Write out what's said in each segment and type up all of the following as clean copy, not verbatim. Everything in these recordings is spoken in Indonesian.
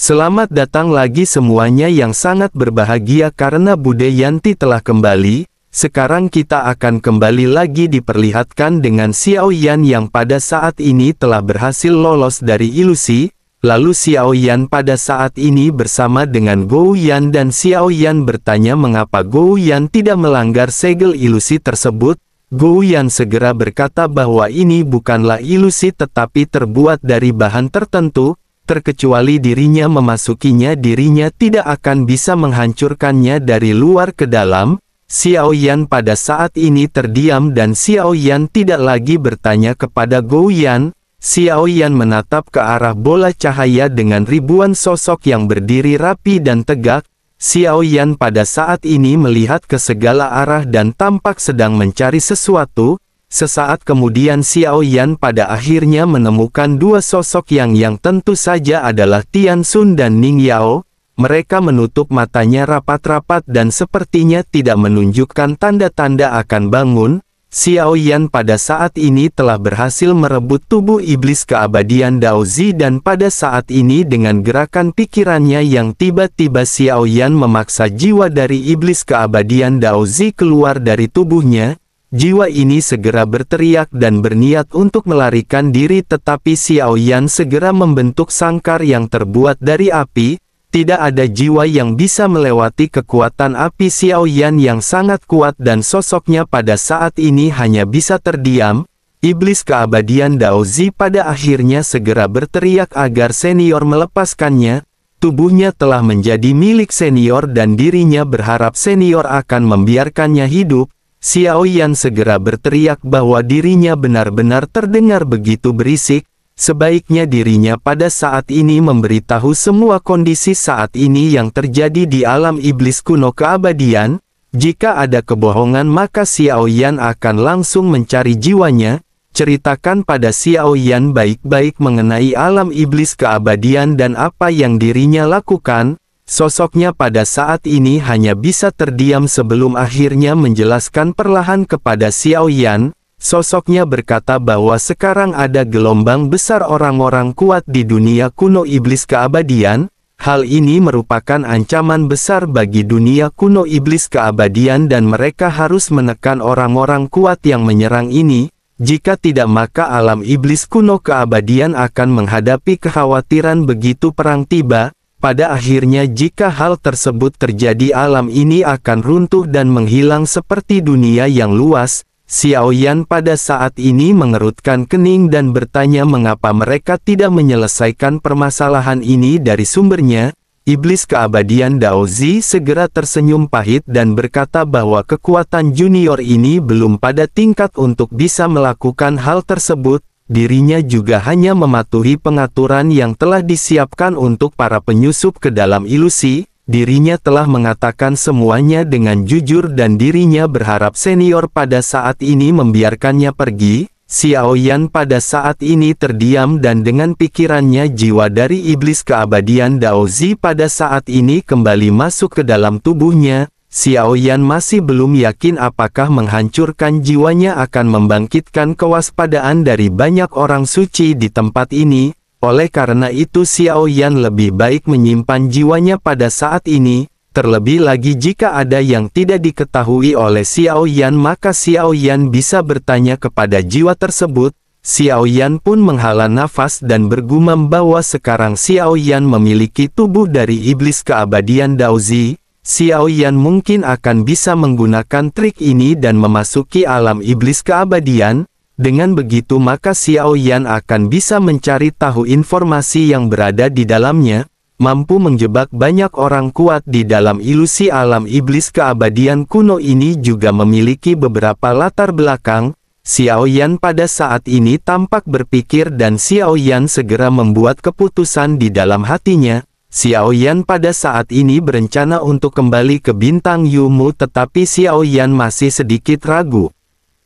Selamat datang lagi semuanya yang sangat berbahagia karena Bude Yanti telah kembali. Sekarang kita akan kembali lagi diperlihatkan dengan Xiao Yan yang pada saat ini telah berhasil lolos dari ilusi. Lalu Xiao Yan pada saat ini bersama dengan Gou Yan dan Xiao Yan bertanya mengapa Gou Yan tidak melanggar segel ilusi tersebut. Gou Yan segera berkata bahwa ini bukanlah ilusi tetapi terbuat dari bahan tertentu. Terkecuali dirinya memasukinya, dirinya tidak akan bisa menghancurkannya dari luar ke dalam. Xiao Yan pada saat ini terdiam dan Xiao Yan tidak lagi bertanya kepada Gou Yan. Xiao Yan menatap ke arah bola cahaya dengan ribuan sosok yang berdiri rapi dan tegak. Xiao Yan pada saat ini melihat ke segala arah dan tampak sedang mencari sesuatu. Sesaat kemudian Xiao Yan pada akhirnya menemukan dua sosok yang tentu saja adalah Tian Xun dan Ning Yao. Mereka menutup matanya rapat-rapat dan sepertinya tidak menunjukkan tanda-tanda akan bangun. Xiao Yan pada saat ini telah berhasil merebut tubuh iblis keabadian Dao Zi dan pada saat ini dengan gerakan pikirannya yang tiba-tiba Xiao Yan memaksa jiwa dari iblis keabadian Dao Zi keluar dari tubuhnya. Jiwa ini segera berteriak dan berniat untuk melarikan diri tetapi Xiao Yan segera membentuk sangkar yang terbuat dari api. Tidak ada jiwa yang bisa melewati kekuatan api Xiao Yan yang sangat kuat dan sosoknya pada saat ini hanya bisa terdiam. Iblis keabadian Dao Zi pada akhirnya segera berteriak agar senior melepaskannya. Tubuhnya telah menjadi milik senior dan dirinya berharap senior akan membiarkannya hidup. Xiao Yan segera berteriak bahwa dirinya benar-benar terdengar begitu berisik. Sebaiknya dirinya pada saat ini memberitahu semua kondisi saat ini yang terjadi di alam iblis kuno keabadian. Jika ada kebohongan maka Xiao Yan akan langsung mencari jiwanya. Ceritakan pada Xiao Yan baik-baik mengenai alam iblis keabadian dan apa yang dirinya lakukan. Sosoknya pada saat ini hanya bisa terdiam sebelum akhirnya menjelaskan perlahan kepada Xiao Yan. Sosoknya berkata bahwa sekarang ada gelombang besar orang-orang kuat di dunia kuno iblis keabadian. Hal ini merupakan ancaman besar bagi dunia kuno iblis keabadian dan mereka harus menekan orang-orang kuat yang menyerang ini. Jika tidak maka alam iblis kuno keabadian akan menghadapi kekhawatiran begitu perang tiba. Pada akhirnya jika hal tersebut terjadi alam ini akan runtuh dan menghilang seperti dunia yang luas. Xiao Yan pada saat ini mengerutkan kening dan bertanya mengapa mereka tidak menyelesaikan permasalahan ini dari sumbernya. Iblis keabadian Dao Zi segera tersenyum pahit dan berkata bahwa kekuatan junior ini belum pada tingkat untuk bisa melakukan hal tersebut. Dirinya juga hanya mematuhi pengaturan yang telah disiapkan untuk para penyusup ke dalam ilusi. Dirinya telah mengatakan semuanya dengan jujur dan dirinya berharap senior pada saat ini membiarkannya pergi. Xiao Yan pada saat ini terdiam dan dengan pikirannya jiwa dari iblis keabadian Dao Zi pada saat ini kembali masuk ke dalam tubuhnya. Xiao Yan masih belum yakin apakah menghancurkan jiwanya akan membangkitkan kewaspadaan dari banyak orang suci di tempat ini. Oleh karena itu Xiao Yan lebih baik menyimpan jiwanya pada saat ini. Terlebih lagi jika ada yang tidak diketahui oleh Xiao Yan maka Xiao Yan bisa bertanya kepada jiwa tersebut. Xiao Yan pun menghela nafas dan bergumam bahwa sekarang Xiao Yan memiliki tubuh dari iblis keabadian Dao Zi. Xiao Yan mungkin akan bisa menggunakan trik ini dan memasuki alam iblis keabadian. Dengan begitu maka Xiao Yan akan bisa mencari tahu informasi yang berada di dalamnya, mampu menjebak banyak orang kuat di dalam ilusi alam iblis keabadian kuno ini juga memiliki beberapa latar belakang. Xiao Yan pada saat ini tampak berpikir dan Xiao Yan segera membuat keputusan di dalam hatinya. Xiao Yan pada saat ini berencana untuk kembali ke bintang Yumu tetapi Xiao Yan masih sedikit ragu.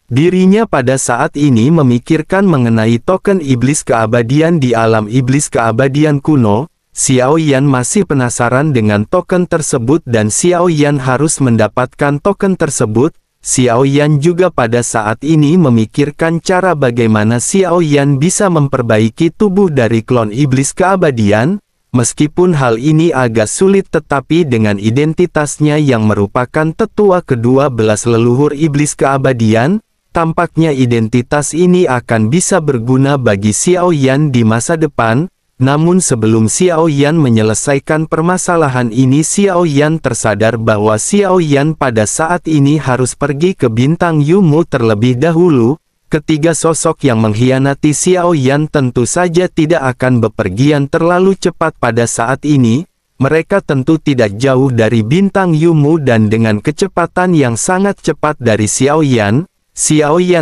Dirinya pada saat ini memikirkan mengenai token iblis keabadian di alam iblis keabadian kuno. Xiao Yan masih penasaran dengan token tersebut dan Xiao Yan harus mendapatkan token tersebut. Xiao Yan juga pada saat ini memikirkan cara bagaimana Xiao Yan bisa memperbaiki tubuh dari klon iblis keabadian. Meskipun hal ini agak sulit tetapi dengan identitasnya yang merupakan tetua ke-12 leluhur iblis keabadian, tampaknya identitas ini akan bisa berguna bagi Xiao Yan di masa depan. Namun sebelum Xiao Yan menyelesaikan permasalahan ini, Xiao Yan tersadar bahwa Xiao Yan pada saat ini harus pergi ke Bintang Yumu terlebih dahulu. Ketiga sosok yang mengkhianati Xiao Yan tentu saja tidak akan bepergian terlalu cepat pada saat ini. Mereka tentu tidak jauh dari Bintang Yumu dan dengan kecepatan yang sangat cepat dari Xiao Yan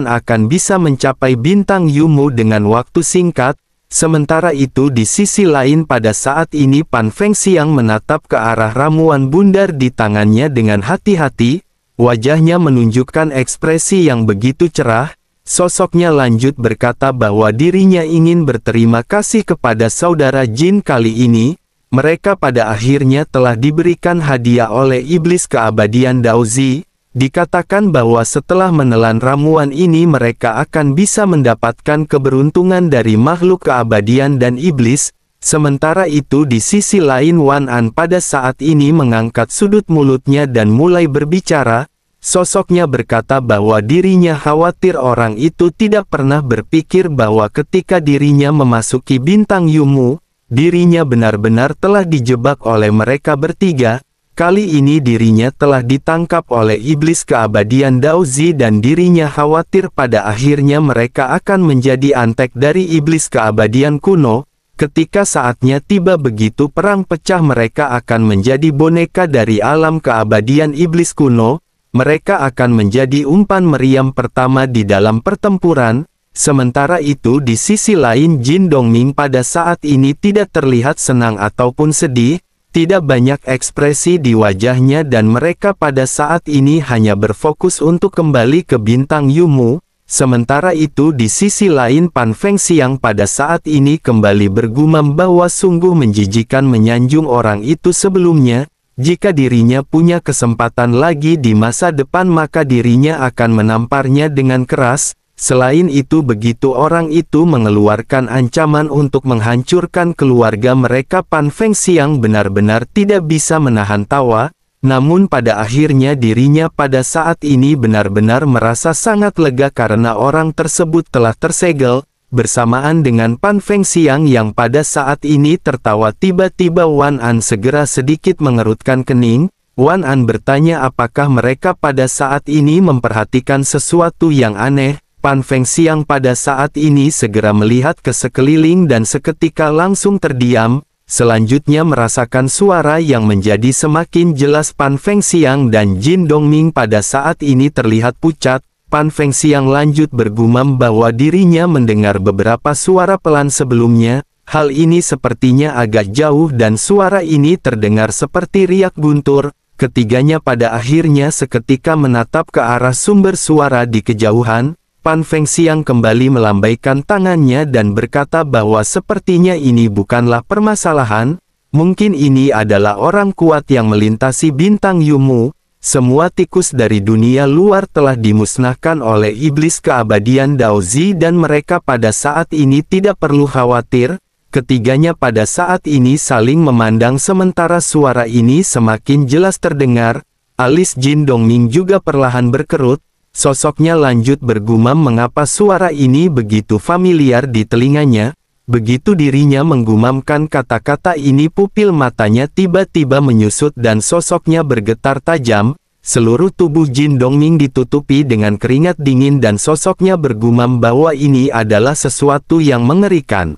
akan bisa mencapai Bintang Yumu dengan waktu singkat. Sementara itu di sisi lain pada saat ini Pan Fengxiang menatap ke arah ramuan bundar di tangannya dengan hati-hati, wajahnya menunjukkan ekspresi yang begitu cerah. Sosoknya lanjut berkata bahwa dirinya ingin berterima kasih kepada saudara Jin kali ini. Mereka pada akhirnya telah diberikan hadiah oleh iblis keabadian Daozi. Dikatakan bahwa setelah menelan ramuan ini mereka akan bisa mendapatkan keberuntungan dari makhluk keabadian dan iblis. Sementara itu di sisi lain Wan An pada saat ini mengangkat sudut mulutnya dan mulai berbicara. Sosoknya berkata bahwa dirinya khawatir orang itu tidak pernah berpikir bahwa ketika dirinya memasuki Bintang Yumu, dirinya benar-benar telah dijebak oleh mereka bertiga. Kali ini dirinya telah ditangkap oleh iblis keabadian Daozi dan dirinya khawatir pada akhirnya mereka akan menjadi antek dari iblis keabadian kuno. Ketika saatnya tiba begitu perang pecah mereka akan menjadi boneka dari alam keabadian iblis kuno. Mereka akan menjadi umpan meriam pertama di dalam pertempuran. Sementara itu di sisi lain Jin Dongming pada saat ini tidak terlihat senang ataupun sedih. Tidak banyak ekspresi di wajahnya dan mereka pada saat ini hanya berfokus untuk kembali ke Bintang Yumu. Sementara itu di sisi lain Pan Fengxiang pada saat ini kembali bergumam bahwa sungguh menjijikan menyanjung orang itu sebelumnya. Jika dirinya punya kesempatan lagi di masa depan maka dirinya akan menamparnya dengan keras. Selain itu begitu orang itu mengeluarkan ancaman untuk menghancurkan keluarga mereka Pan Fengxiang benar-benar tidak bisa menahan tawa. Namun pada akhirnya dirinya pada saat ini benar-benar merasa sangat lega karena orang tersebut telah tersegel. Bersamaan dengan Pan Fengxiang yang pada saat ini tertawa tiba-tiba Wan An segera sedikit mengerutkan kening. Wan An bertanya apakah mereka pada saat ini memperhatikan sesuatu yang aneh. Pan Fengxiang pada saat ini segera melihat ke sekeliling dan seketika langsung terdiam. Selanjutnya merasakan suara yang menjadi semakin jelas. Pan Fengxiang dan Jin Dongming pada saat ini terlihat pucat. Pan Fengxiang lanjut bergumam bahwa dirinya mendengar beberapa suara pelan sebelumnya. Hal ini sepertinya agak jauh dan suara ini terdengar seperti riak guntur. Ketiganya pada akhirnya seketika menatap ke arah sumber suara di kejauhan. Pan Fengxiang kembali melambaikan tangannya dan berkata bahwa sepertinya ini bukanlah permasalahan. Mungkin ini adalah orang kuat yang melintasi Bintang Yumu. Semua tikus dari dunia luar telah dimusnahkan oleh iblis keabadian Daozi dan mereka pada saat ini tidak perlu khawatir. Ketiganya pada saat ini saling memandang sementara suara ini semakin jelas terdengar. Alis Jin Dongming juga perlahan berkerut. Sosoknya lanjut bergumam mengapa suara ini begitu familiar di telinganya. Begitu dirinya menggumamkan kata-kata ini pupil matanya tiba-tiba menyusut dan sosoknya bergetar tajam. Seluruh tubuh Jin Dongming ditutupi dengan keringat dingin dan sosoknya bergumam bahwa ini adalah sesuatu yang mengerikan.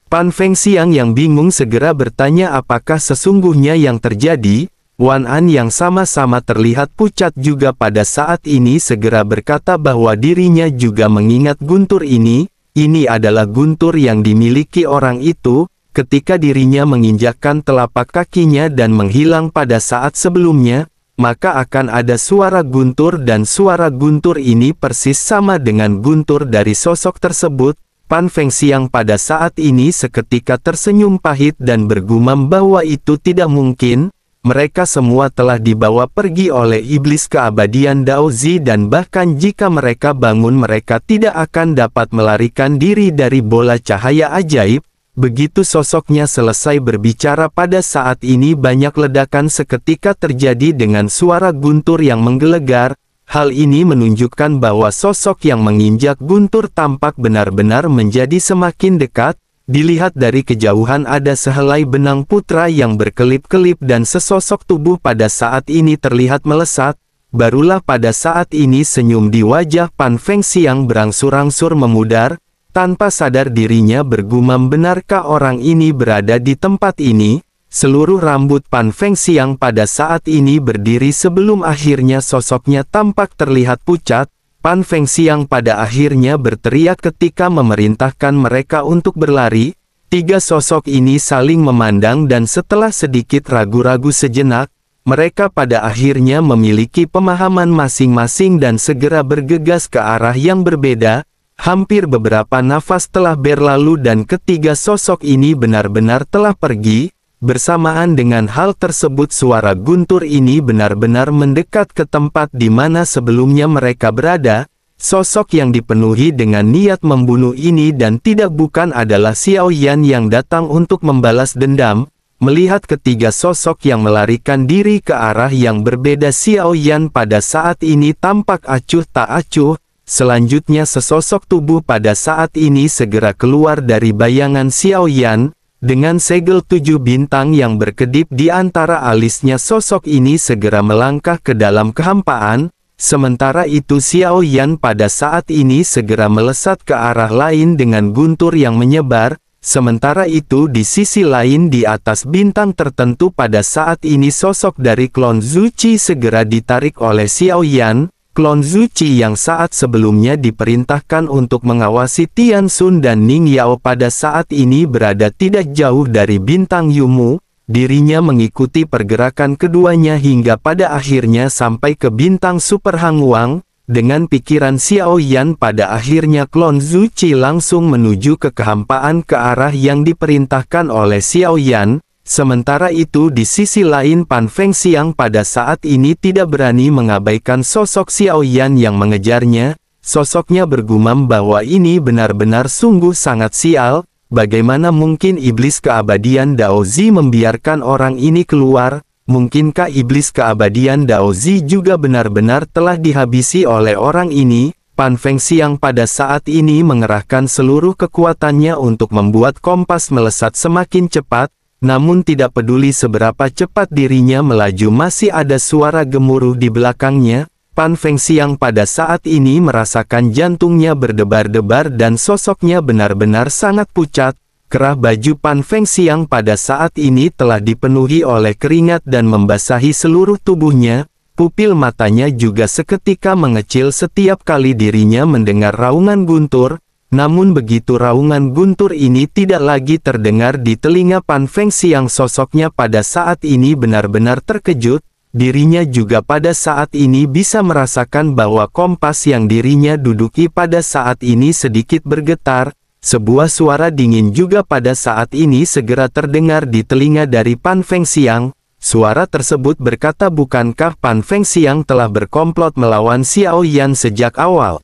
Pan Fengxiang yang bingung segera bertanya apakah sesungguhnya yang terjadi. Wan An yang sama-sama terlihat pucat juga pada saat ini segera berkata bahwa dirinya juga mengingat guntur ini. Ini adalah guntur yang dimiliki orang itu, ketika dirinya menginjakkan telapak kakinya dan menghilang pada saat sebelumnya, maka akan ada suara guntur dan suara guntur ini persis sama dengan guntur dari sosok tersebut. Pan Fengxiang pada saat ini seketika tersenyum pahit dan bergumam bahwa itu tidak mungkin. Mereka semua telah dibawa pergi oleh iblis keabadian Daozi dan bahkan jika mereka bangun mereka tidak akan dapat melarikan diri dari bola cahaya ajaib. Begitu sosoknya selesai berbicara pada saat ini banyak ledakan seketika terjadi dengan suara guntur yang menggelegar. Hal ini menunjukkan bahwa sosok yang menginjak guntur tampak benar-benar menjadi semakin dekat. Dilihat dari kejauhan ada sehelai benang putra yang berkelip-kelip dan sesosok tubuh pada saat ini terlihat melesat. Barulah pada saat ini senyum di wajah Pan Fengxiang berangsur-angsur memudar. Tanpa sadar dirinya bergumam, benarkah orang ini berada di tempat ini? Seluruh rambut Pan Fengxiang pada saat ini berdiri sebelum akhirnya sosoknya tampak terlihat pucat. Pan Fengxiang pada akhirnya berteriak ketika memerintahkan mereka untuk berlari. Tiga sosok ini saling memandang dan setelah sedikit ragu-ragu sejenak, mereka pada akhirnya memiliki pemahaman masing-masing dan segera bergegas ke arah yang berbeda. Hampir beberapa nafas telah berlalu dan ketiga sosok ini benar-benar telah pergi. Bersamaan dengan hal tersebut suara guntur ini benar-benar mendekat ke tempat di mana sebelumnya mereka berada. Sosok yang dipenuhi dengan niat membunuh ini dan tidak bukan adalah Xiao Yan yang datang untuk membalas dendam. Melihat ketiga sosok yang melarikan diri ke arah yang berbeda, Xiao Yan pada saat ini tampak acuh tak acuh. Selanjutnya sesosok tubuh pada saat ini segera keluar dari bayangan Xiao Yan. Dengan segel 7 bintang yang berkedip di antara alisnya, sosok ini segera melangkah ke dalam kehampaan. Sementara itu Xiao Yan pada saat ini segera melesat ke arah lain dengan guntur yang menyebar. Sementara itu di sisi lain di atas bintang tertentu pada saat ini sosok dari klon Zuchi segera ditarik oleh Xiao Yan. Klon Zuchi yang saat sebelumnya diperintahkan untuk mengawasi Tian Xun dan Ning Yao pada saat ini berada tidak jauh dari bintang Yumu. Dirinya mengikuti pergerakan keduanya hingga pada akhirnya sampai ke bintang Super Hangwang. Dengan pikiran Xiao Yan pada akhirnya klon Zuchi langsung menuju ke kehampaan ke arah yang diperintahkan oleh Xiao Yan. Sementara itu di sisi lain Pan Fengxiang pada saat ini tidak berani mengabaikan sosok Xiao Yan yang mengejarnya. Sosoknya bergumam bahwa ini benar-benar sungguh sangat sial. Bagaimana mungkin iblis keabadian Daozi membiarkan orang ini keluar? Mungkinkah iblis keabadian Daozi juga benar-benar telah dihabisi oleh orang ini? Pan Fengxiang pada saat ini mengerahkan seluruh kekuatannya untuk membuat kompas melesat semakin cepat. Namun tidak peduli seberapa cepat dirinya melaju masih ada suara gemuruh di belakangnya. Pan Fengxiang pada saat ini merasakan jantungnya berdebar-debar dan sosoknya benar-benar sangat pucat. Kerah baju Pan Fengxiang pada saat ini telah dipenuhi oleh keringat dan membasahi seluruh tubuhnya. Pupil matanya juga seketika mengecil setiap kali dirinya mendengar raungan guntur. Namun begitu raungan guntur ini tidak lagi terdengar di telinga Pan Fengxiang, sosoknya pada saat ini benar-benar terkejut. Dirinya juga pada saat ini bisa merasakan bahwa kompas yang dirinya duduki pada saat ini sedikit bergetar. Sebuah suara dingin juga pada saat ini segera terdengar di telinga dari Pan Fengxiang. Suara tersebut berkata, bukankah Pan Fengxiang telah berkomplot melawan Xiao Yan sejak awal?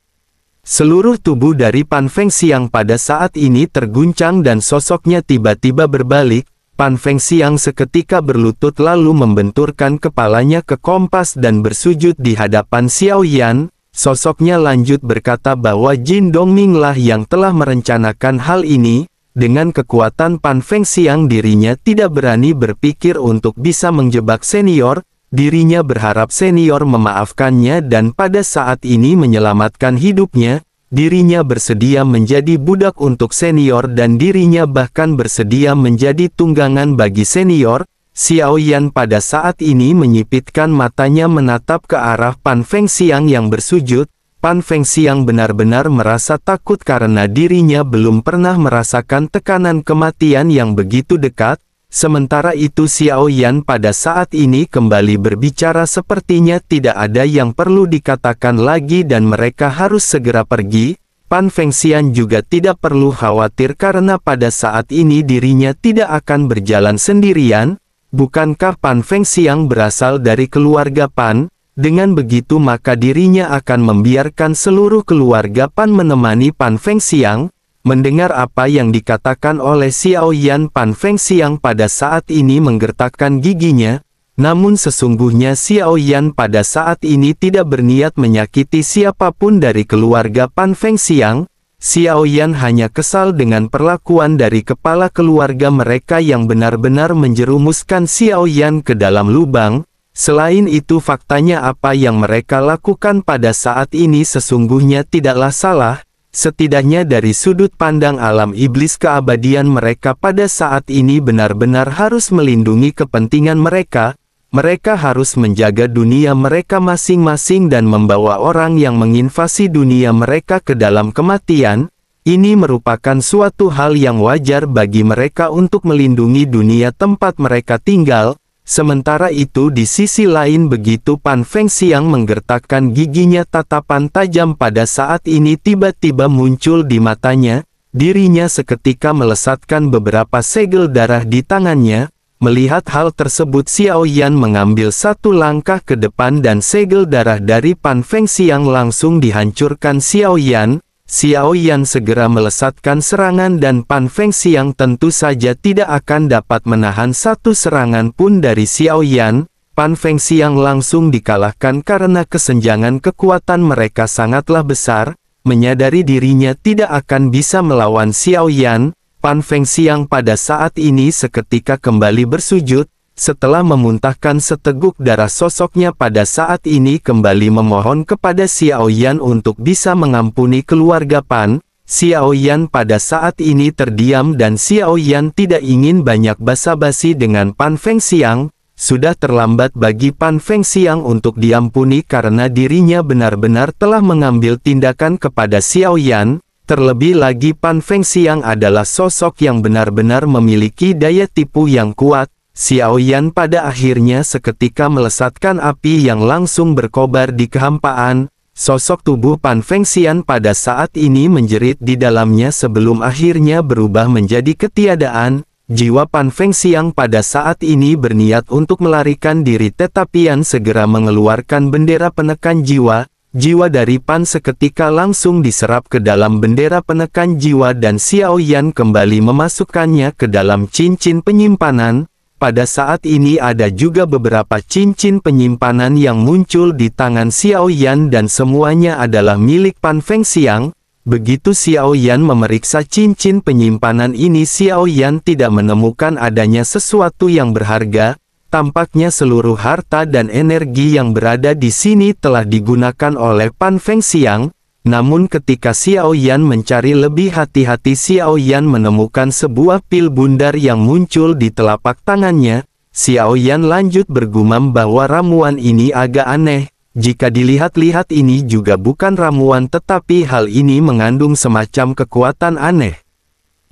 Seluruh tubuh dari Pan Fengxiang pada saat ini terguncang dan sosoknya tiba-tiba berbalik. Pan Fengxiang seketika berlutut lalu membenturkan kepalanya ke kompas dan bersujud di hadapan Xiao Yan. Sosoknya lanjut berkata bahwa Jin Dongming lah yang telah merencanakan hal ini. Dengan kekuatan Pan Fengxiang dirinya tidak berani berpikir untuk bisa menjebak senior. Dirinya berharap senior memaafkannya dan pada saat ini menyelamatkan hidupnya. Dirinya bersedia menjadi budak untuk senior dan dirinya bahkan bersedia menjadi tunggangan bagi senior. Xiao Yan pada saat ini menyipitkan matanya menatap ke arah Pan Fengxiang yang bersujud. Pan Fengxiang benar-benar merasa takut karena dirinya belum pernah merasakan tekanan kematian yang begitu dekat. Sementara itu Xiao Yan pada saat ini kembali berbicara, sepertinya tidak ada yang perlu dikatakan lagi dan mereka harus segera pergi. Pan Fengxiang juga tidak perlu khawatir karena pada saat ini dirinya tidak akan berjalan sendirian. Bukankah Pan Fengxiang berasal dari keluarga Pan? Dengan begitu maka dirinya akan membiarkan seluruh keluarga Pan menemani Pan Fengxiang. Mendengar apa yang dikatakan oleh Xiao Yan, Pan Fengxiang pada saat ini menggertakkan giginya. Namun sesungguhnya Xiao Yan pada saat ini tidak berniat menyakiti siapapun dari keluarga Pan Fengxiang. Xiao Yan hanya kesal dengan perlakuan dari kepala keluarga mereka yang benar-benar menjerumuskan Xiao Yan ke dalam lubang. Selain itu faktanya apa yang mereka lakukan pada saat ini sesungguhnya tidaklah salah. Setidaknya dari sudut pandang alam iblis keabadian mereka pada saat ini benar-benar harus melindungi kepentingan mereka. Mereka harus menjaga dunia mereka masing-masing dan membawa orang yang menginvasi dunia mereka ke dalam kematian. Ini merupakan suatu hal yang wajar bagi mereka untuk melindungi dunia tempat mereka tinggal. Sementara itu di sisi lain begitu Pan Fengxiang menggertakkan giginya, tatapan tajam pada saat ini tiba-tiba muncul di matanya. Dirinya seketika melesatkan beberapa segel darah di tangannya. Melihat hal tersebut Xiao Yan mengambil satu langkah ke depan dan segel darah dari Pan Fengxiang langsung dihancurkan Xiao Yan. Xiao Yan segera melesatkan serangan dan Pan Fengxiang tentu saja tidak akan dapat menahan satu serangan pun dari Xiao Yan. Pan Fengxiang langsung dikalahkan karena kesenjangan kekuatan mereka sangatlah besar. Menyadari dirinya tidak akan bisa melawan Xiao Yan, Pan Fengxiang pada saat ini seketika kembali bersujud. Setelah memuntahkan seteguk darah, sosoknya pada saat ini kembali memohon kepada Xiao Yan untuk bisa mengampuni keluarga Pan. Xiao Yan pada saat ini terdiam dan Xiao Yan tidak ingin banyak basa-basi dengan Pan Fengxiang. Sudah terlambat bagi Pan Fengxiang untuk diampuni karena dirinya benar-benar telah mengambil tindakan kepada Xiao Yan. Terlebih lagi Pan Fengxiang adalah sosok yang benar-benar memiliki daya tipu yang kuat. Xiao Yan pada akhirnya seketika melesatkan api yang langsung berkobar di kehampaan. Sosok tubuh Pan Fengxiang pada saat ini menjerit di dalamnya sebelum akhirnya berubah menjadi ketiadaan. Jiwa Pan Fengxiang pada saat ini berniat untuk melarikan diri, tetapi Yan segera mengeluarkan bendera penekan jiwa. Jiwa dari Pan seketika langsung diserap ke dalam bendera penekan jiwa dan Xiao Yan kembali memasukkannya ke dalam cincin penyimpanan. Pada saat ini ada juga beberapa cincin penyimpanan yang muncul di tangan Xiao Yan dan semuanya adalah milik Pan Fengxiang. Begitu Xiao Yan memeriksa cincin penyimpanan ini, Xiao Yan tidak menemukan adanya sesuatu yang berharga. Tampaknya seluruh harta dan energi yang berada di sini telah digunakan oleh Pan Fengxiang. Namun ketika Xiao Yan mencari lebih hati-hati, Xiao Yan menemukan sebuah pil bundar yang muncul di telapak tangannya. Xiao Yan lanjut bergumam bahwa ramuan ini agak aneh. Jika dilihat-lihat ini juga bukan ramuan, tetapi hal ini mengandung semacam kekuatan aneh.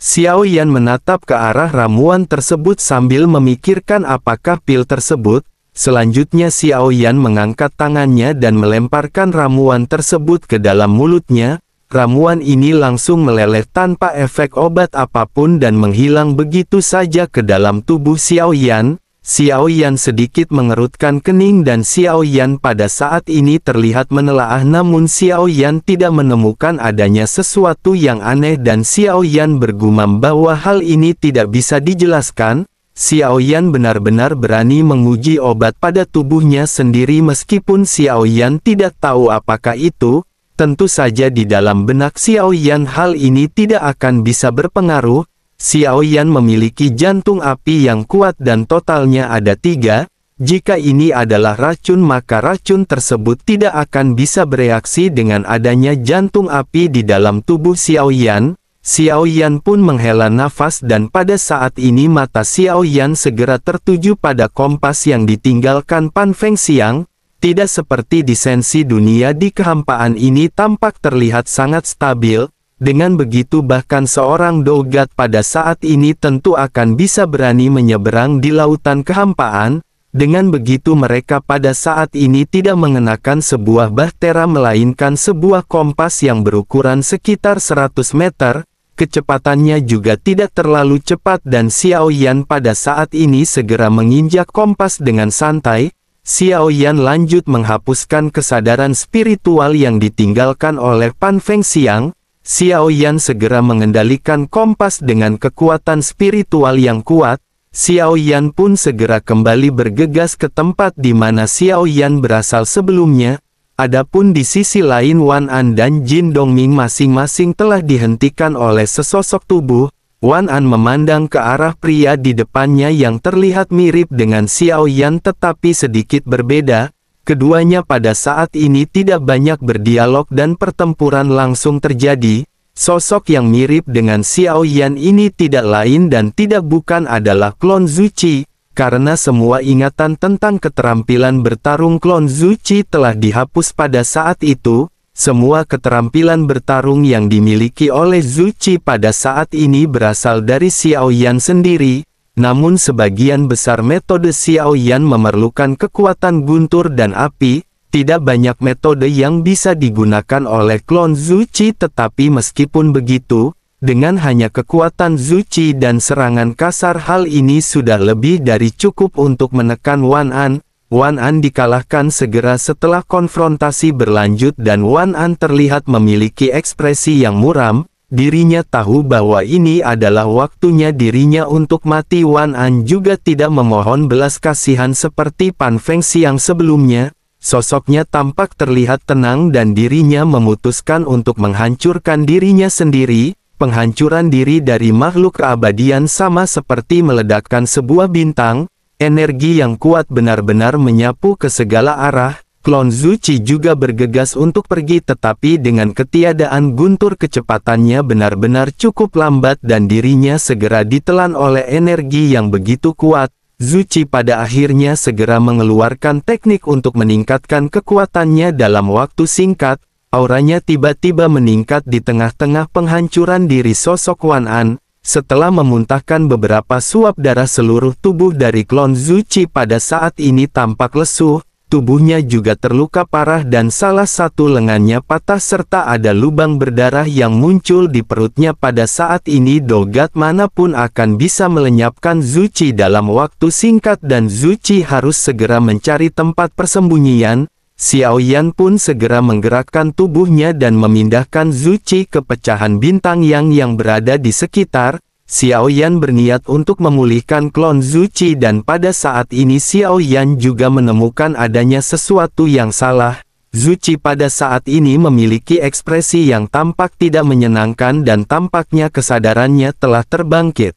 Xiao Yan menatap ke arah ramuan tersebut sambil memikirkan apakah pil tersebut. Selanjutnya Xiao Yan mengangkat tangannya dan melemparkan ramuan tersebut ke dalam mulutnya. Ramuan ini langsung meleleh tanpa efek obat apapun dan menghilang begitu saja ke dalam tubuh Xiao Yan. Xiao Yan sedikit mengerutkan kening dan Xiao Yan pada saat ini terlihat menelaah, namun Xiao Yan tidak menemukan adanya sesuatu yang aneh dan Xiao Yan bergumam bahwa hal ini tidak bisa dijelaskan. Xiao Yan benar-benar berani menguji obat pada tubuhnya sendiri meskipun Xiao Yan tidak tahu apakah itu. Tentu saja di dalam benak Xiao Yan hal ini tidak akan bisa berpengaruh. Xiao Yan memiliki jantung api yang kuat dan totalnya ada 3. Jika ini adalah racun, maka racun tersebut tidak akan bisa bereaksi dengan adanya jantung api di dalam tubuh Xiao Yan. Xiao Yan pun menghela nafas dan pada saat ini mata Xiao Yan segera tertuju pada kompas yang ditinggalkan Pan Fengxiang. Tidak seperti di sensi dunia, di kehampaan ini tampak terlihat sangat stabil. Dengan begitu bahkan seorang dogat pada saat ini tentu akan bisa berani menyeberang di lautan kehampaan. Dengan begitu mereka pada saat ini tidak mengenakan sebuah bahtera melainkan sebuah kompas yang berukuran sekitar 100 meter. Kecepatannya juga tidak terlalu cepat dan Xiao Yan pada saat ini segera menginjak kompas dengan santai. Xiao Yan lanjut menghapuskan kesadaran spiritual yang ditinggalkan oleh Pan Fengxiang. Xiao Yan segera mengendalikan kompas dengan kekuatan spiritual yang kuat. Xiao Yan pun segera kembali bergegas ke tempat di mana Xiao Yan berasal sebelumnya. Adapun di sisi lain Wan An dan Jin Dongming masing-masing telah dihentikan oleh sesosok tubuh. Wan An memandang ke arah pria di depannya yang terlihat mirip dengan Xiao Yan tetapi sedikit berbeda. Keduanya pada saat ini tidak banyak berdialog dan pertempuran langsung terjadi. Sosok yang mirip dengan Xiao Yan ini tidak lain dan tidak bukan adalah klon Zuchi, karena semua ingatan tentang keterampilan bertarung klon Zuchi telah dihapus pada saat itu. Semua keterampilan bertarung yang dimiliki oleh Zuchi pada saat ini berasal dari Xiao Yan sendiri, namun sebagian besar metode Xiao Yan memerlukan kekuatan guntur dan api. Tidak banyak metode yang bisa digunakan oleh klon Zuchi, tetapi meskipun begitu, dengan hanya kekuatan Zuchi dan serangan kasar hal ini sudah lebih dari cukup untuk menekan Wan An. Wan An dikalahkan segera setelah konfrontasi berlanjut dan Wan An terlihat memiliki ekspresi yang muram. Dirinya tahu bahwa ini adalah waktunya dirinya untuk mati. Wan An juga tidak memohon belas kasihan seperti Pan Fengxi yang sebelumnya. Sosoknya tampak terlihat tenang dan dirinya memutuskan untuk menghancurkan dirinya sendiri. Penghancuran diri dari makhluk keabadian sama seperti meledakkan sebuah bintang. Energi yang kuat benar-benar menyapu ke segala arah. Klon Zuchi juga bergegas untuk pergi tetapi dengan ketiadaan guntur kecepatannya benar-benar cukup lambat dan dirinya segera ditelan oleh energi yang begitu kuat. Zuchi pada akhirnya segera mengeluarkan teknik untuk meningkatkan kekuatannya dalam waktu singkat. Auranya tiba-tiba meningkat di tengah-tengah penghancuran diri sosok Wan An. Setelah memuntahkan beberapa suap darah, seluruh tubuh dari klon Zuchi pada saat ini tampak lesuh. Tubuhnya juga terluka parah dan salah satu lengannya patah serta ada lubang berdarah yang muncul di perutnya. Pada saat ini dogat manapun akan bisa melenyapkan Zuchi dalam waktu singkat dan Zuchi harus segera mencari tempat persembunyian. Xiao Yan pun segera menggerakkan tubuhnya dan memindahkan Zuchi ke pecahan bintang yang berada di sekitar. Xiao Yan berniat untuk memulihkan klon Zuchi dan pada saat ini Xiao Yan juga menemukan adanya sesuatu yang salah. Zuchi pada saat ini memiliki ekspresi yang tampak tidak menyenangkan dan tampaknya kesadarannya telah terbangkit.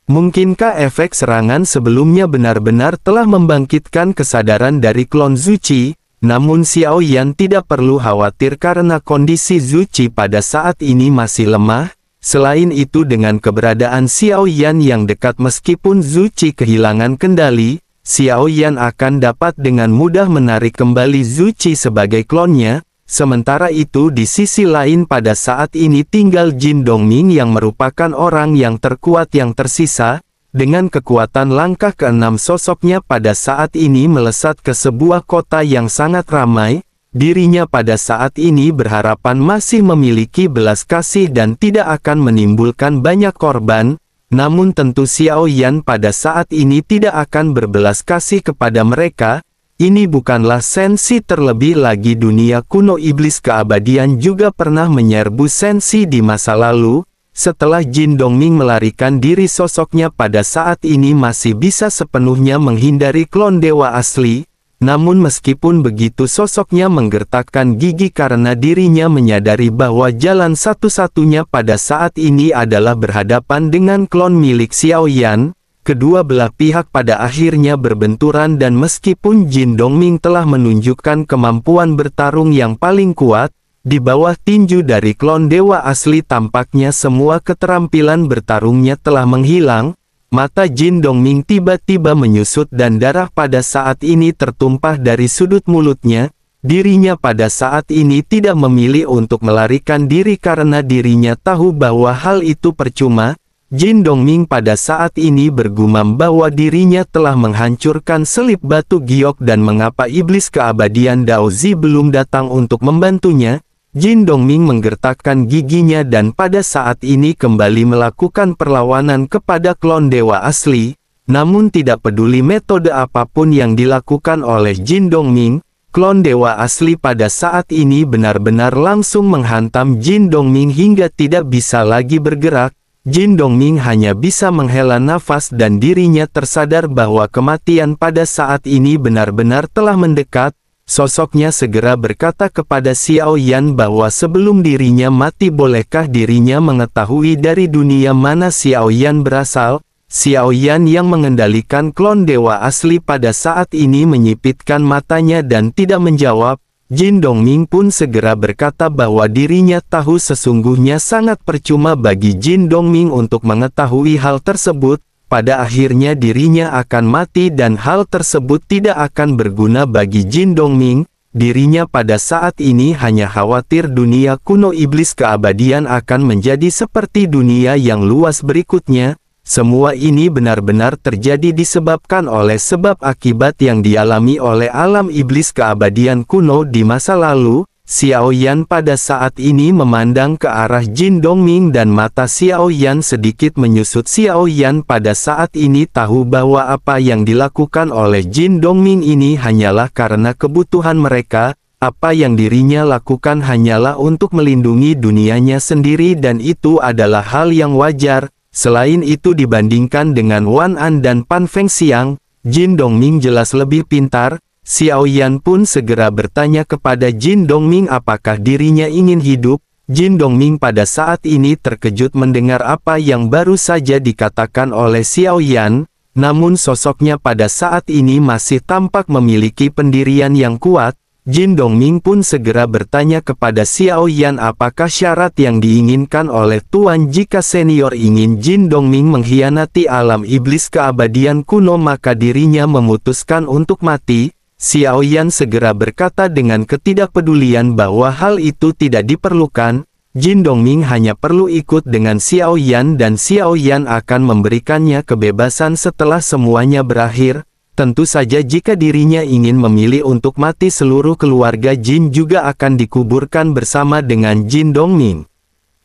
Mungkinkah efek serangan sebelumnya benar-benar telah membangkitkan kesadaran dari klon Zuchi? Namun Xiao Yan tidak perlu khawatir karena kondisi Zuchi pada saat ini masih lemah. Selain itu dengan keberadaan Xiao Yan yang dekat meskipun Zuchi kehilangan kendali, Xiao Yan akan dapat dengan mudah menarik kembali Zuchi sebagai klonnya. Sementara itu di sisi lain pada saat ini tinggal Jin Dongming yang merupakan orang yang terkuat yang tersisa. Dengan kekuatan langkah ke-6 sosoknya pada saat ini melesat ke sebuah kota yang sangat ramai. Dirinya pada saat ini berharapan masih memiliki belas kasih dan tidak akan menimbulkan banyak korban. Namun tentu Xiao Yan pada saat ini tidak akan berbelas kasih kepada mereka. Ini bukanlah sensi, terlebih lagi dunia kuno iblis keabadian juga pernah menyerbu sensi di masa lalu. Setelah Jin Dongming melarikan diri, sosoknya pada saat ini masih bisa sepenuhnya menghindari klon dewa asli. Namun meskipun begitu sosoknya menggertakkan gigi karena dirinya menyadari bahwa jalan satu-satunya pada saat ini adalah berhadapan dengan klon milik Xiao Yan. Kedua belah pihak pada akhirnya berbenturan dan meskipun Jin Dongming telah menunjukkan kemampuan bertarung yang paling kuat, di bawah tinju dari klon dewa asli tampaknya semua keterampilan bertarungnya telah menghilang. Mata Jin Dongming tiba-tiba menyusut dan darah pada saat ini tertumpah dari sudut mulutnya. Dirinya pada saat ini tidak memilih untuk melarikan diri karena dirinya tahu bahwa hal itu percuma. Jin Dongming pada saat ini bergumam bahwa dirinya telah menghancurkan selip batu giok dan mengapa iblis keabadian Daozi belum datang untuk membantunya. Jin Dongming menggertakkan giginya dan pada saat ini kembali melakukan perlawanan kepada klon dewa asli. Namun tidak peduli metode apapun yang dilakukan oleh Jin Dongming, klon dewa asli pada saat ini benar-benar langsung menghantam Jin Dongming hingga tidak bisa lagi bergerak. Jin Dongming hanya bisa menghela nafas dan dirinya tersadar bahwa kematian pada saat ini benar-benar telah mendekat. Sosoknya segera berkata kepada Xiao Yan bahwa sebelum dirinya mati bolehkah dirinya mengetahui dari dunia mana Xiao Yan berasal. Xiao Yan yang mengendalikan klon dewa asli pada saat ini menyipitkan matanya dan tidak menjawab. Jin Dongming pun segera berkata bahwa dirinya tahu sesungguhnya sangat percuma bagi Jin Dongming untuk mengetahui hal tersebut. Pada akhirnya dirinya akan mati dan hal tersebut tidak akan berguna bagi Jin Dongming. Dirinya pada saat ini hanya khawatir dunia kuno iblis keabadian akan menjadi seperti dunia yang luas berikutnya. Semua ini benar-benar terjadi disebabkan oleh sebab akibat yang dialami oleh alam iblis keabadian kuno di masa lalu. Xiao Yan pada saat ini memandang ke arah Jin Dongming dan mata Xiao Yan sedikit menyusut. Xiao Yan pada saat ini tahu bahwa apa yang dilakukan oleh Jin Dongming ini hanyalah karena kebutuhan mereka. Apa yang dirinya lakukan hanyalah untuk melindungi dunianya sendiri dan itu adalah hal yang wajar. Selain itu dibandingkan dengan Wan An dan Pan Fengxiang, Jin Dongming jelas lebih pintar. Xiao Yan pun segera bertanya kepada Jin Dongming apakah dirinya ingin hidup. Jin Dongming pada saat ini terkejut mendengar apa yang baru saja dikatakan oleh Xiao Yan, namun sosoknya pada saat ini masih tampak memiliki pendirian yang kuat. Jin Dongming pun segera bertanya kepada Xiao Yan apakah syarat yang diinginkan oleh Tuan jika senior ingin Jin Dongming mengkhianati alam iblis keabadian kuno maka dirinya memutuskan untuk mati. Xiao Yan segera berkata dengan ketidakpedulian bahwa hal itu tidak diperlukan. Jin Dongming hanya perlu ikut dengan Xiao Yan dan Xiao Yan akan memberikannya kebebasan setelah semuanya berakhir. Tentu saja jika dirinya ingin memilih untuk mati seluruh keluarga Jin juga akan dikuburkan bersama dengan Jin Dongming.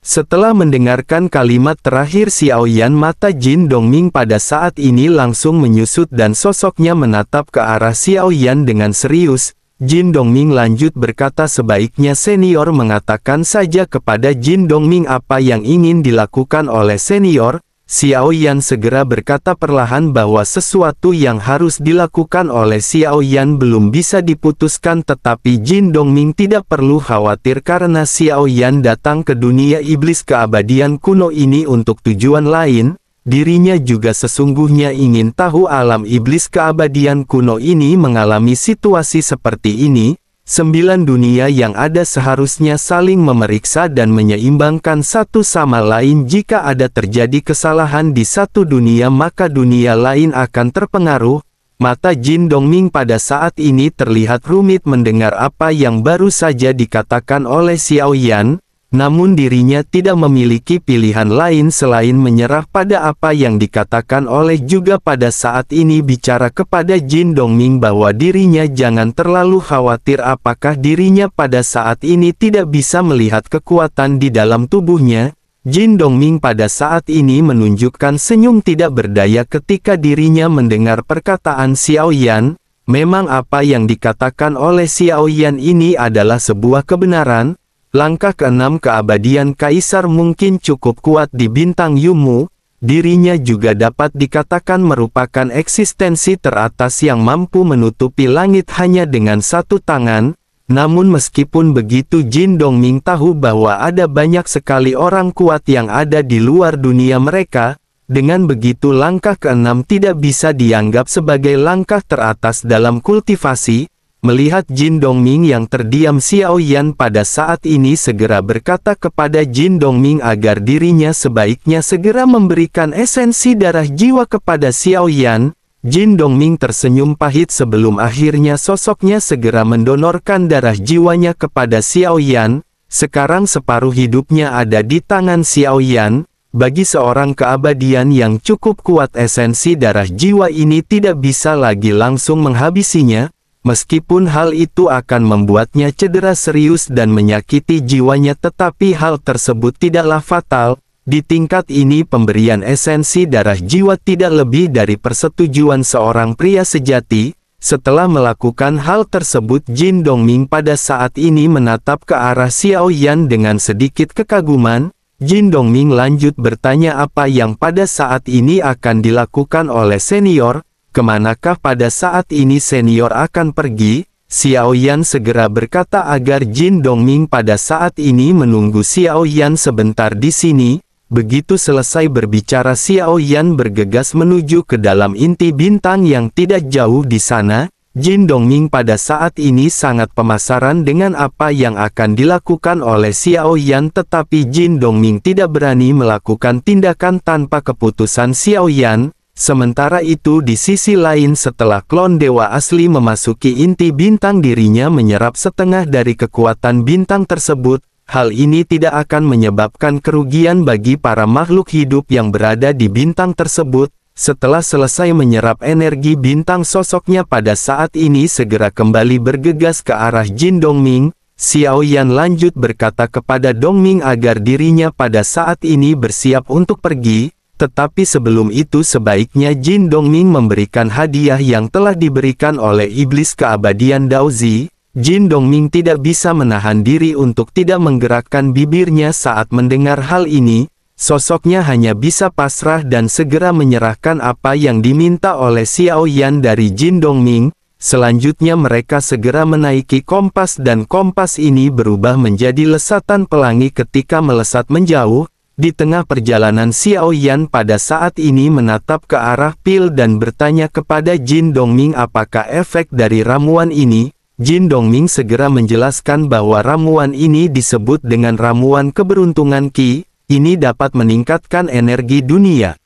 Setelah mendengarkan kalimat terakhir Xiao Yan mata Jin Dongming pada saat ini langsung menyusut dan sosoknya menatap ke arah Xiao Yan dengan serius. Jin Dongming lanjut berkata sebaiknya senior mengatakan saja kepada Jin Dongming apa yang ingin dilakukan oleh senior. Xiao Yan segera berkata perlahan bahwa sesuatu yang harus dilakukan oleh Xiao Yan belum bisa diputuskan tetapi Jin Dongming tidak perlu khawatir karena Xiao Yan datang ke dunia iblis keabadian kuno ini untuk tujuan lain. Dirinya juga sesungguhnya ingin tahu alam iblis keabadian kuno ini mengalami situasi seperti ini. 9 dunia yang ada seharusnya saling memeriksa dan menyeimbangkan satu sama lain. Jika ada terjadi kesalahan di satu dunia maka dunia lain akan terpengaruh. Mata Jin Dongming pada saat ini terlihat rumit mendengar apa yang baru saja dikatakan oleh Xiao Yan. Namun dirinya tidak memiliki pilihan lain selain menyerah pada apa yang dikatakan oleh juga pada saat ini bicara kepada Jin Dongming bahwa dirinya jangan terlalu khawatir apakah dirinya pada saat ini tidak bisa melihat kekuatan di dalam tubuhnya. Jin Dongming pada saat ini menunjukkan senyum tidak berdaya ketika dirinya mendengar perkataan Xiao Yan. Memang apa yang dikatakan oleh Xiao Yan ini adalah sebuah kebenaran. Langkah ke-6 keabadian Kaisar mungkin cukup kuat di bintang Yumu. Dirinya juga dapat dikatakan merupakan eksistensi teratas yang mampu menutupi langit hanya dengan satu tangan. Namun meskipun begitu Jin Dongming tahu bahwa ada banyak sekali orang kuat yang ada di luar dunia mereka. Dengan begitu langkah ke-6 tidak bisa dianggap sebagai langkah teratas dalam kultivasi. Melihat Jin Dongming yang terdiam Xiao Yan pada saat ini segera berkata kepada Jin Dongming agar dirinya sebaiknya segera memberikan esensi darah jiwa kepada Xiao Yan. Jin Dongming tersenyum pahit sebelum akhirnya sosoknya segera mendonorkan darah jiwanya kepada Xiao Yan. Sekarang separuh hidupnya ada di tangan Xiao Yan. Bagi seorang keabadian yang cukup kuat esensi darah jiwa ini tidak bisa lagi langsung menghabisinya. Meskipun hal itu akan membuatnya cedera serius dan menyakiti jiwanya tetapi hal tersebut tidaklah fatal. Di tingkat ini pemberian esensi darah jiwa tidak lebih dari persetujuan seorang pria sejati. Setelah melakukan hal tersebut, Jin Dongming pada saat ini menatap ke arah Xiao Yan dengan sedikit kekaguman. Jin Dongming lanjut bertanya apa yang pada saat ini akan dilakukan oleh senior, kemanakah pada saat ini senior akan pergi. Xiao Yan segera berkata agar Jin Dongming pada saat ini menunggu Xiao Yan sebentar di sini. Begitu selesai berbicara, Xiao Yan bergegas menuju ke dalam inti bintang yang tidak jauh di sana. Jin Dongming pada saat ini sangat penasaran dengan apa yang akan dilakukan oleh Xiao Yan, tetapi Jin Dongming tidak berani melakukan tindakan tanpa keputusan Xiao Yan. Sementara itu di sisi lain, setelah klon dewa asli memasuki inti bintang, dirinya menyerap setengah dari kekuatan bintang tersebut. Hal ini tidak akan menyebabkan kerugian bagi para makhluk hidup yang berada di bintang tersebut. Setelah selesai menyerap energi bintang, sosoknya pada saat ini segera kembali bergegas ke arah Jin Dongming. Xiao Yan lanjut berkata kepada Dongming agar dirinya pada saat ini bersiap untuk pergi. Tetapi sebelum itu sebaiknya Jin Dongming memberikan hadiah yang telah diberikan oleh iblis keabadian Daozi. Jin Dongming tidak bisa menahan diri untuk tidak menggerakkan bibirnya saat mendengar hal ini. Sosoknya hanya bisa pasrah dan segera menyerahkan apa yang diminta oleh Xiao Yan dari Jin Dongming. Selanjutnya mereka segera menaiki kompas dan kompas ini berubah menjadi lesatan pelangi ketika melesat menjauh. Di tengah perjalanan, Xiao Yan pada saat ini menatap ke arah pil dan bertanya kepada Jin Dongming apakah efek dari ramuan ini. Jin Dongming segera menjelaskan bahwa ramuan ini disebut dengan ramuan keberuntungan Qi. Ini dapat meningkatkan energi dunia.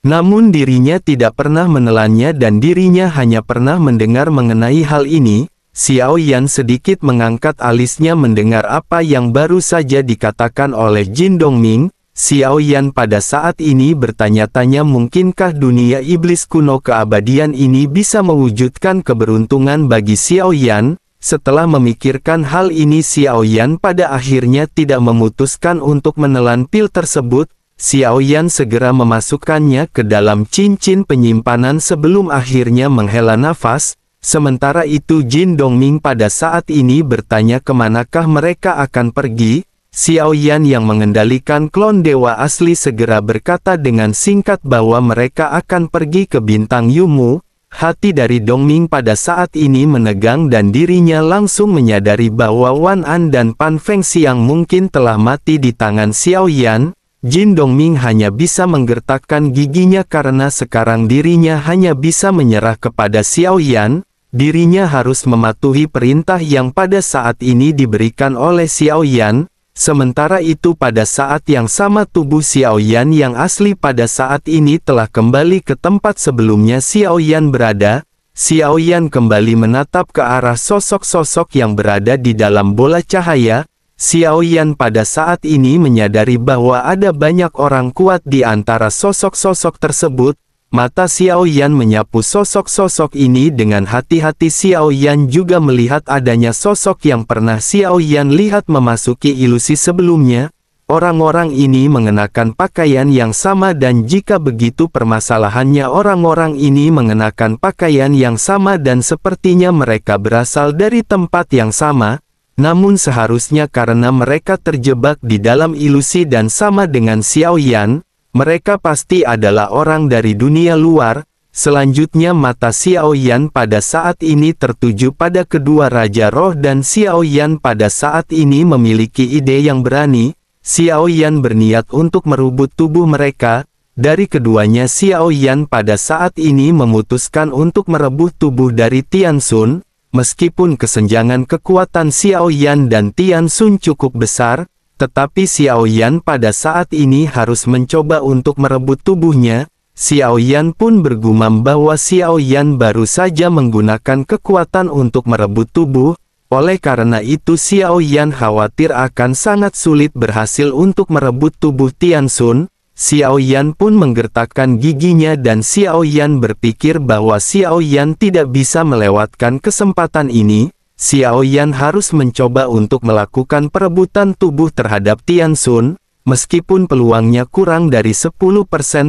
Namun dirinya tidak pernah menelannya dan dirinya hanya pernah mendengar mengenai hal ini. Xiao Yan sedikit mengangkat alisnya mendengar apa yang baru saja dikatakan oleh Jin Dongming. Xiao Yan pada saat ini bertanya-tanya mungkinkah dunia iblis kuno keabadian ini bisa mewujudkan keberuntungan bagi Xiao Yan. Setelah memikirkan hal ini, Xiao Yan pada akhirnya tidak memutuskan untuk menelan pil tersebut. Xiao Yan segera memasukkannya ke dalam cincin penyimpanan sebelum akhirnya menghela nafas. Sementara itu Jin Dongming pada saat ini bertanya kemanakah mereka akan pergi. Xiao Yan yang mengendalikan klon dewa asli segera berkata dengan singkat bahwa mereka akan pergi ke bintang Yumu. Hati dari Dongming pada saat ini menegang dan dirinya langsung menyadari bahwa Wan An dan Pan Fengxiang mungkin telah mati di tangan Xiao Yan. Jin Dongming hanya bisa menggertakkan giginya karena sekarang dirinya hanya bisa menyerah kepada Xiao Yan. Dirinya harus mematuhi perintah yang pada saat ini diberikan oleh Xiao Yan. Sementara itu pada saat yang sama tubuh Xiao Yan yang asli pada saat ini telah kembali ke tempat sebelumnya Xiao Yan berada. Xiao Yan kembali menatap ke arah sosok-sosok yang berada di dalam bola cahaya. Xiao Yan pada saat ini menyadari bahwa ada banyak orang kuat di antara sosok-sosok tersebut. Mata Xiao Yan menyapu sosok-sosok ini dengan hati-hati. Xiao Yan juga melihat adanya sosok yang pernah Xiao Yan lihat memasuki ilusi sebelumnya. Orang-orang ini mengenakan pakaian yang sama dan jika begitu permasalahannya orang-orang ini mengenakan pakaian yang sama dan sepertinya mereka berasal dari tempat yang sama. Namun seharusnya karena mereka terjebak di dalam ilusi dan sama dengan Xiao Yan, mereka pasti adalah orang dari dunia luar. Selanjutnya mata Xiao Yan pada saat ini tertuju pada kedua Raja Roh dan Xiao Yan pada saat ini memiliki ide yang berani. Xiao Yan berniat untuk merebut tubuh mereka. Dari keduanya Xiao Yan pada saat ini memutuskan untuk merebut tubuh dari Tian Xun. Meskipun kesenjangan kekuatan Xiao Yan dan Tian Xun cukup besar, tetapi Xiao Yan pada saat ini harus mencoba untuk merebut tubuhnya. Xiao Yan pun bergumam bahwa Xiao Yan baru saja menggunakan kekuatan untuk merebut tubuh. Oleh karena itu Xiao Yan khawatir akan sangat sulit berhasil untuk merebut tubuh Tian Xun. Xiao Yan pun menggertakkan giginya dan Xiao Yan berpikir bahwa Xiao Yan tidak bisa melewatkan kesempatan ini. Xiao Yan harus mencoba untuk melakukan perebutan tubuh terhadap Tian Xun. Meskipun peluangnya kurang dari 10%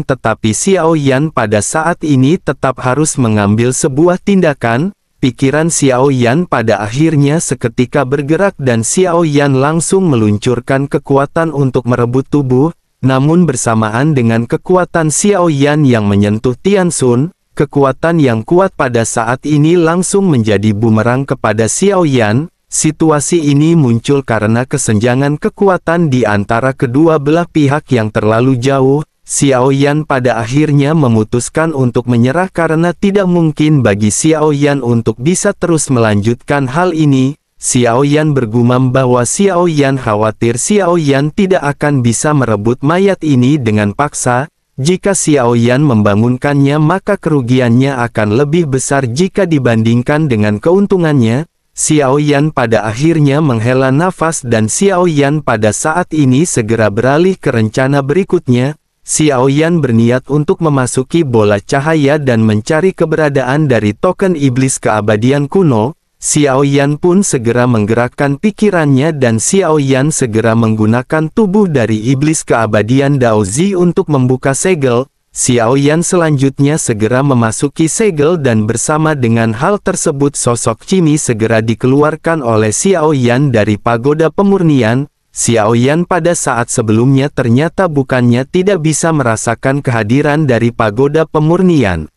tetapi Xiao Yan pada saat ini tetap harus mengambil sebuah tindakan. pikiran Xiao Yan pada akhirnya seketika bergerak dan Xiao Yan langsung meluncurkan kekuatan untuk merebut tubuh, namun bersamaan dengan kekuatan Xiao Yan yang menyentuh Tian Xun, kekuatan yang kuat pada saat ini langsung menjadi bumerang kepada Xiao Yan. Situasi ini muncul karena kesenjangan kekuatan di antara kedua belah pihak yang terlalu jauh. Xiao Yan pada akhirnya memutuskan untuk menyerah karena tidak mungkin bagi Xiao Yan untuk bisa terus melanjutkan hal ini. Xiao Yan bergumam bahwa Xiao Yan khawatir Xiao Yan tidak akan bisa merebut mayat ini dengan paksa. Jika Xiao Yan membangunkannya maka kerugiannya akan lebih besar jika dibandingkan dengan keuntungannya. Xiao Yan pada akhirnya menghela nafas dan Xiao Yan pada saat ini segera beralih ke rencana berikutnya. Xiao Yan berniat untuk memasuki bola cahaya dan mencari keberadaan dari token iblis keabadian kuno. Xiao Yan pun segera menggerakkan pikirannya dan Xiao Yan segera menggunakan tubuh dari iblis keabadian Dao Zi untuk membuka segel. Xiao Yan selanjutnya segera memasuki segel dan bersama dengan hal tersebut sosok Cimi segera dikeluarkan oleh Xiao Yan dari pagoda pemurnian. Xiao Yan pada saat sebelumnya ternyata bukannya tidak bisa merasakan kehadiran dari pagoda pemurnian.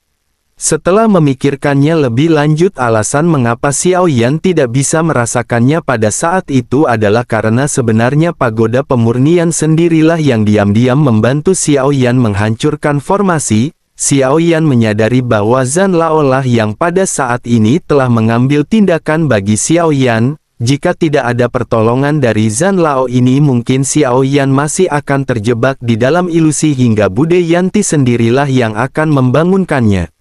Setelah memikirkannya lebih lanjut, alasan mengapa Xiao Yan tidak bisa merasakannya pada saat itu adalah karena sebenarnya pagoda pemurnian sendirilah yang diam-diam membantu Xiao Yan menghancurkan formasi. Xiao Yan menyadari bahwa Zhan Lao lah yang pada saat ini telah mengambil tindakan bagi Xiao Yan. Jika tidak ada pertolongan dari Zhan Lao ini mungkin Xiao Yan masih akan terjebak di dalam ilusi hingga Bude Yanti sendirilah yang akan membangunkannya.